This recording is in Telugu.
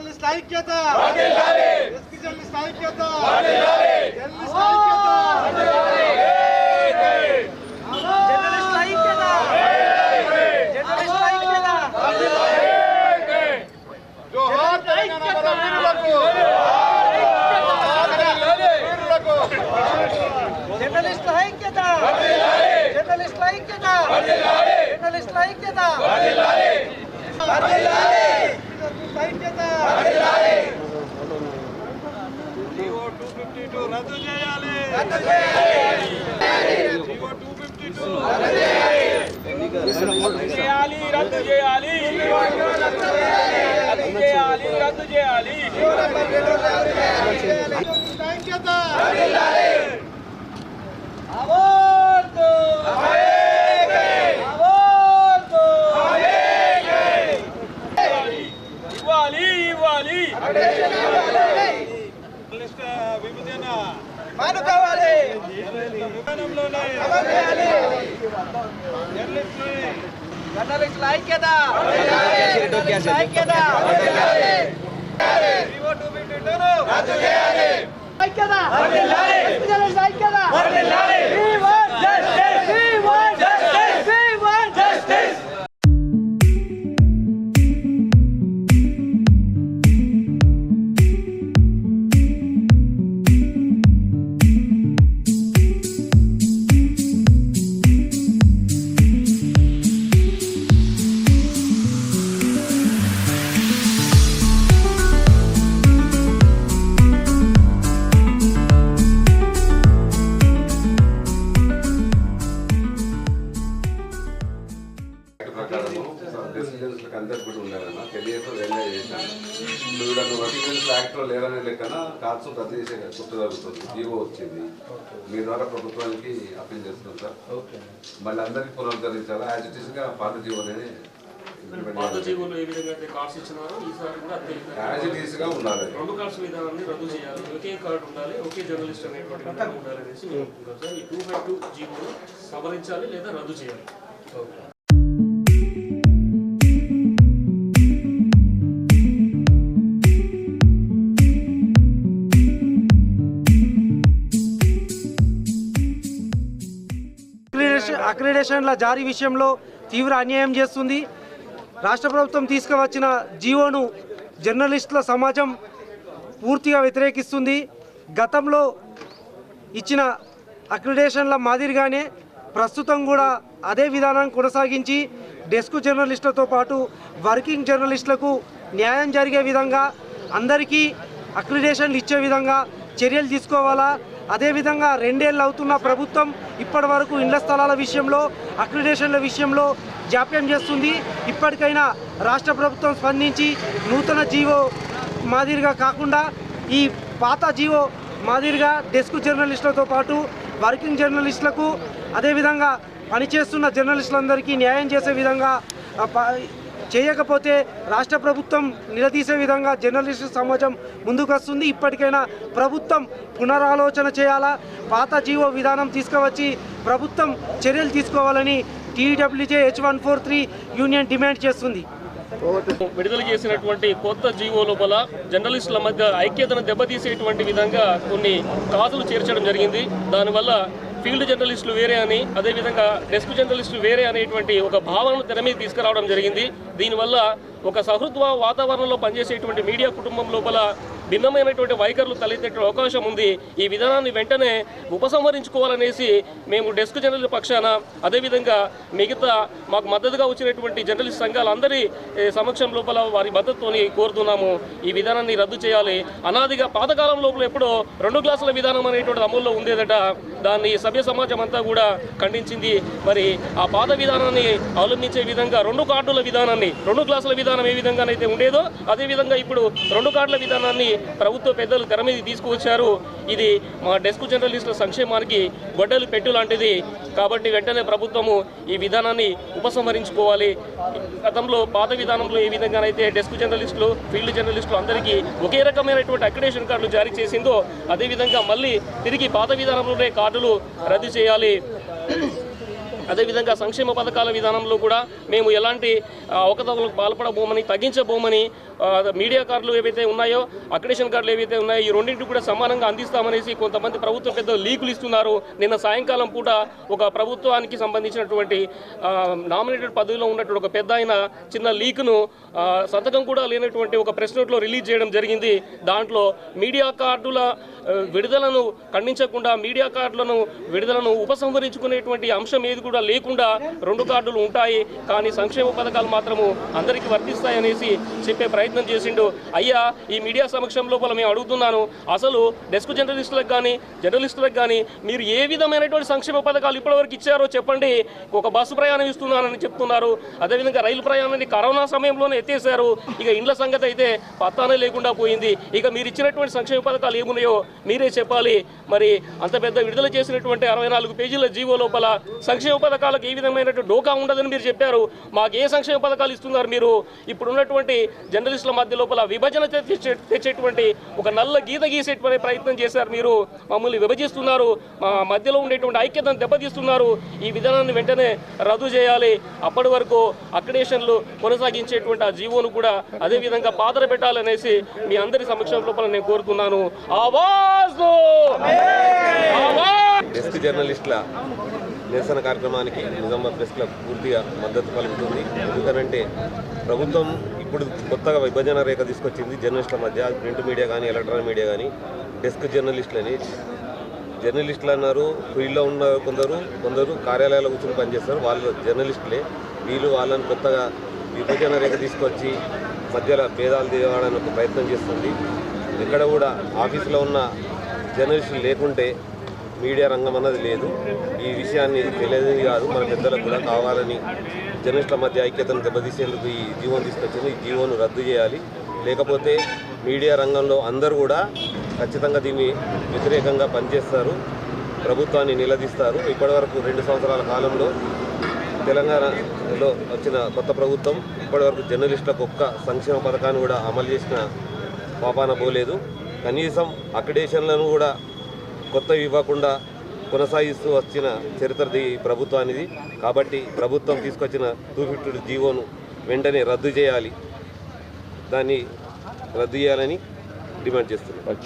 జర్నలిస్ట్ ఐక్యత రద్దు చేయాలి. విభజన మానుకోవాలి. జర్నలిస్టుల ఐక్యత అందరికి కూడా ఉండాలన్నా తెలియదు రియలైజ్ చేశాను. ఇప్పుడు వర్కింగ్ యాక్ట్లో లేరనే లెక్కన కార్డ్స్ రద్దు చేసే కుట్ర జరుగుతుంది. జీవో వచ్చింది, మీ ద్వారా ప్రభుత్వానికి అప్పీల్ చేస్తున్నాం సార్. మళ్ళీ అందరికీ పునరుద్ధరించాలా? యాజ్ ఇట్ ఈస్గా పాత జీవోనే యాజ్ ఇట్ ఈస్గా ఉండాలి. 2 కార్డ్స్ విధానాన్ని రద్దు చేయాలి. ఒకే కార్డు ఉండాలి, ఒకే జర్నలిస్ట్ అనేటువంటి విధానం ఉండాలి అనేసి మేము అనుకుంటాం సార్. ఈ 2/2 జీవోను సవరించాలి లేదా రద్దు చేయాలి. అక్రిడేషన్ల జారీ విషయంలో తీవ్ర అన్యాయం చేస్తుంది. రాష్ట్ర ప్రభుత్వం తీసుకువచ్చిన జీవోను జర్నలిస్టుల సమాజం పూర్తిగా వ్యతిరేకిస్తుంది. గతంలో ఇచ్చిన అక్రిడేషన్ల మాదిరిగానే ప్రస్తుతం కూడా అదే విధానాన్ని కొనసాగించి డెస్క్ జర్నలిస్టులతో పాటు వర్కింగ్ జర్నలిస్టులకు న్యాయం జరిగే విధంగా అందరికీ అక్రిడేషన్లు ఇచ్చే విధంగా చర్యలు తీసుకోవాలా. అదేవిధంగా 2 ఏళ్ళు అవుతున్న ప్రభుత్వం ఇప్పటి వరకు ఇండ్ల స్థలాల విషయంలో అక్రిడేషన్ల విషయంలో జాప్యం చేస్తుంది. ఇప్పటికైనా రాష్ట్ర ప్రభుత్వం స్పందించి నూతన జీవో మాదిరిగా కాకుండా ఈ పాత జీవో మాదిరిగా డెస్క్ జర్నలిస్టులతో పాటు వర్కింగ్ జర్నలిస్టులకు అదేవిధంగా పనిచేస్తున్న జర్నలిస్టులందరికీ న్యాయం చేసే విధంగా చేయకపోతే రాష్ట్ర ప్రభుత్వం నిలదీసే విధంగా జర్నలిస్టు సమాజం ముందుకు వస్తుంది. ఇప్పటికైనా ప్రభుత్వం పునరాలోచన చేయాలా, పాత జీవో విధానం తీసుకువచ్చి ప్రభుత్వం చర్యలు తీసుకోవాలని TWJ H143 యూనియన్ డిమాండ్ చేస్తుంది. విడుదల చేసినటువంటి కొత్త జీవో లోపల జర్నలిస్టుల మధ్య ఐక్యతను దెబ్బతీసేటువంటి విధంగా కొన్ని కాజులు చేర్చడం జరిగింది. దానివల్ల ఫీల్డ్ జర్నలిస్టులు వేరే అని, అదేవిధంగా డెస్క్ జర్నలిస్టులు వేరే అనేటువంటి ఒక భావనను తెర మీద తీసుకురావడం జరిగింది. దీనివల్ల ఒక సహృద్భావ వాతావరణంలో పనిచేసేటువంటి మీడియా కుటుంబం లోపల భిన్నమైనటువంటి వైఖరులు తలెత్తే అవకాశం ఉంది. ఈ విధానాన్ని వెంటనే ఉపసంహరించుకోవాలనేసి మేము డెస్క్ జర్నలిస్ట్ పక్షాన, అదేవిధంగా మిగతా మాకు మద్దతుగా వచ్చినటువంటి జర్నలిస్ట్ సంఘాలందరి సమక్షం లోపల వారి మద్దతుతోని కోరుతున్నాము. ఈ విధానాన్ని రద్దు చేయాలి. అనాదిగా పాతకాలం లోపల ఎప్పుడో 2 క్లాసుల విధానం అనేటువంటి అమల్లో ఉండేదట. దాన్ని సభ్య సమాజం అంతా కూడా ఖండించింది. మరి ఆ పాత విధానాన్ని అవలంబించే విధంగా 2 కార్డుల విధానాన్ని, 2 క్లాసుల విధానం ఏ విధంగానైతే ఉండేదో అదేవిధంగా ఇప్పుడు 2 కార్డుల విధానాన్ని ప్రభుత్వ పెద్దలు తెర మీద తీసుకువచ్చారు. ఇది మా డెస్క్ జర్నలిస్టుల సంక్షేమానికి గొడ్డలు పెట్టు లాంటిది. కాబట్టి వెంటనే ప్రభుత్వము ఈ విధానాన్ని ఉపసంహరించుకోవాలి. గతంలో పాత విధానంలో ఏ విధంగానైతే డెస్క్ జర్నలిస్టులు, ఫీల్డ్ జర్నలిస్టులు అందరికీ ఒకే రకమైనటువంటి అక్రిడేషన్ కార్డులు జారీ చేసిందో అదేవిధంగా మళ్ళీ తిరిగి పాత విధానంలోనే కార్డులు రద్దు చేయాలి. అదేవిధంగా సంక్షేమ పథకాల విధానంలో కూడా మేము ఎలాంటి అవకతవకలకు పాల్పడబోమని, తగ్గించబోమని, మీడియా కార్డులు ఏవైతే ఉన్నాయో, అక్రిడేషన్ కార్డులు ఏవైతే ఉన్నాయో ఈ రెండింటిని కూడా సమానంగా అందిస్తామనేసి కొంతమంది ప్రభుత్వ పెద్దలు లీకులు ఇస్తున్నారు. నిన్న సాయంకాలం పూట ఒక ప్రభుత్వానికి సంబంధించినటువంటి నామినేటెడ్ పదవిలో ఉన్నటువంటి ఒక పెద్ద ఆయన చిన్న లీక్ను సంతకం కూడా లేనటువంటి ఒక ప్రెస్ నోట్లో రిలీజ్ చేయడం జరిగింది. దాంట్లో మీడియా కార్డుల విడుదలను ఖండించకుండా, మీడియా కార్డులను విడుదలను ఉపసంహరించుకునేటువంటి అంశం ఏది కూడా లేకుండా 2 కార్డులు ఉంటాయి, కానీ సంక్షేమ పథకాలు మాత్రము అందరికీ వర్తిస్తాయనేసి చెప్పే ప్రయత్నం చేసిండు. అయ్యా, ఈ మీడియా సమక్షం లోపల మేము అడుగుతున్నాను, అసలు డెస్క్ జర్నలిస్టులకు కానీ జర్నలిస్టులకు కానీ మీరు ఏ విధమైనటువంటి సంక్షేమ పథకాలు ఇప్పటివరకు ఇచ్చారో చెప్పండి. ఒక బస్సు ప్రయాణం ఇస్తున్నానని చెప్తున్నారు, అదేవిధంగా రైలు ప్రయాణాన్ని కరోనా సమయంలోనే ఎత్తేసారు. ఇక ఇండ్ల సంగతి అయితే పత్తానే లేకుండా పోయింది. ఇక మీరు ఇచ్చినటువంటి సంక్షేమ పథకాలు ఏమున్నాయో మీరే చెప్పాలి. మరి అంత పెద్ద విడుదల చేసినటువంటి 64 పేజీల జీవో లోపల సంక్షేమ పథకాలకు ఏ విధమైనటువంటి డోకా ఉండదని మీరు చెప్పారు. మాకు ఏ సంక్షేమ పథకాలు ఇస్తున్నారు మీరు? ఇప్పుడున్నటువంటి జర్నలిస్టుల మధ్య లోపల విభజన తెచ్చేటువంటి ఒక నల్ల గీత గీసేటువంటి ప్రయత్నం చేశారు. మీరు మమ్మల్ని విభజిస్తున్నారు, మా మధ్యలో ఉండేటువంటి ఐక్యతను దెబ్బతీస్తున్నారు. ఈ విధానాన్ని వెంటనే రద్దు చేయాలి. అప్పటి వరకు అక్రిడేషన్లు కొనసాగించేటువంటి ఆ జీవోను కూడా అదేవిధంగా పాత్ర పెట్టాలనేసి మీ అందరి సమక్షం లోపల నేను కోరుతున్నాను. డెస్క్ జర్నలిస్టుల నిరసన కార్యక్రమానికి నిజామాబాద్ ప్రెస్ క్లబ్ పూర్తిగా మద్దతు పలుకుతుంది. ఎందుకనంటే ప్రభుత్వం ఇప్పుడు కొత్తగా విభజన రేఖ తీసుకొచ్చింది జర్నలిస్టుల మధ్య. ప్రింట్ మీడియా కానీ ఎలక్ట్రానిక్ మీడియా కానీ డెస్క్ జర్నలిస్టులని జర్నలిస్టులు అన్నారు. ఫీల్డ్లో ఉన్న కొందరు కార్యాలయాల్లో కూర్చొని పనిచేస్తారు, వాళ్ళు జర్నలిస్టులే. వీళ్ళు వాళ్ళని కొత్తగా విభజన రేఖ తీసుకొచ్చి మధ్యలో భేదాలు తేవడానికి ఒక ప్రయత్నం చేస్తుంది. ఇక్కడ కూడా ఆఫీసులో ఉన్న జర్నలిస్టులు లేకుంటే మీడియా రంగం అన్నది లేదు. ఈ విషయాన్ని తెలియదు కాదు, మన పెద్దలకు కూడా కావాలని జర్నలిస్టుల మధ్య ఐక్యతను దెబ్బతీసేందుకు ఈ జీవోను తీసుకొచ్చింది. ఈ జీవోను రద్దు చేయాలి. లేకపోతే మీడియా రంగంలో అందరూ కూడా ఖచ్చితంగా దీన్ని వ్యతిరేకంగా పనిచేస్తారు, ప్రభుత్వాన్ని నిలదీస్తారు. ఇప్పటివరకు 2 సంవత్సరాల కాలంలో తెలంగాణలో వచ్చిన కొత్త ప్రభుత్వం ఇప్పటివరకు జర్నలిస్టులకు ఒక్క సంక్షేమ పథకాన్ని కూడా అమలు చేసిన పాపాన పోలేదు. కనీసం అక్రిడేషన్లను కూడా కొత్తవి ఇవ్వకుండా కొనసాగిస్తూ వచ్చిన చరిత్ర ఈ ప్రభుత్వానిది. కాబట్టి ప్రభుత్వం తీసుకొచ్చిన 252 జీవోను వెంటనే రద్దు చేయాలి, దాన్ని రద్దు చేయాలని డిమాండ్ చేస్తున్నాం.